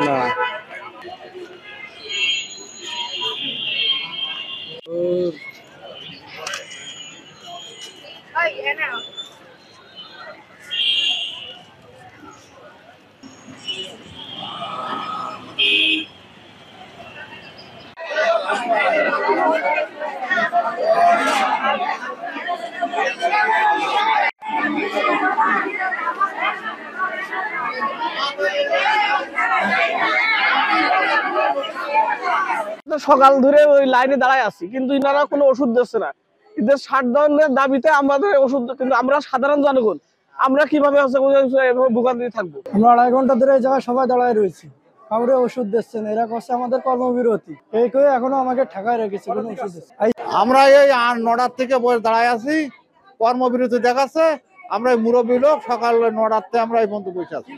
না। সকাল ধরে ওই লাইনে দাঁড়ায় আছি, কিন্তু ইনারা কোনো ওষুধ দিচ্ছে না। ঈদের 60 দাবিতে আমাদের ওষুধ, কিন্তু আমরা সাধারণ জনগণ আমরা কিভাবে ভোগান্তি থাকবো? আমরা 2.5 ঘন্টা ধরে এই জায়গায় সবাই দাঁড়ায় রয়েছি, কাউরে ওষুধ দিচ্ছে না। এরা করছে আমাদের কর্মবিরতি, এই করে এখনো আমাকে ঠেকায় রেখেছে, কোনো ওষুধ দিচ্ছে। আমরা এই 9টার থেকে বসে দাঁড়ায় আছি, কর্মবিরতি দেখাচ্ছে। আমরা এই মুরব্বী লোক সকাল 9টার থেকে আমরা এই পর্যন্ত বসে আছি।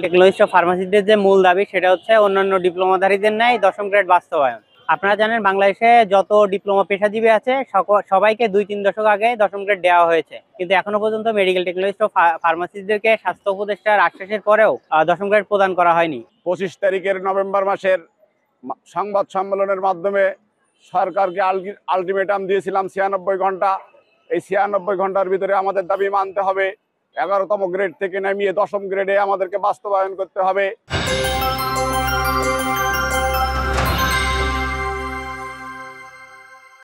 টেকনোলজিস্ট অফ ফার্মাসিস্টদের যে মূল দাবি সেটা হচ্ছে অন্যান্য ডিপ্লোমাধারীদের ন্যায় 10ম গ্রেড বাস্তবায়ন। আপনারা জানেন বাংলাদেশে যত ডিপ্লোমা পেশাজীবী আছে সবাইকে 2-3 দশক আগে 10ম গ্রেড দেওয়া হয়েছে, কিন্তু এখনো পর্যন্ত মেডিকেল টেকনোলজিস্ট অফ ফার্মাসিস্টদেরকে স্বাস্থ্য উপদেষ্টার আশ্বাসের পরেও 10ম গ্রেড প্রদান করা হয়নি। 25 তারিখের নভেম্বর মাসের সংবাদ সম্মেলনের মাধ্যমে সরকারকে আলটিমেটাম দিয়েছিলাম 96 ঘন্টা। এই 96 ঘন্টার ভিতরে আমাদের দাবি মানতে হবে। 11তম গ্রেড থেকে নামিয়ে 10ম গ্রেডে আমাদেরকে বাস্তবায়ন করতে হবে।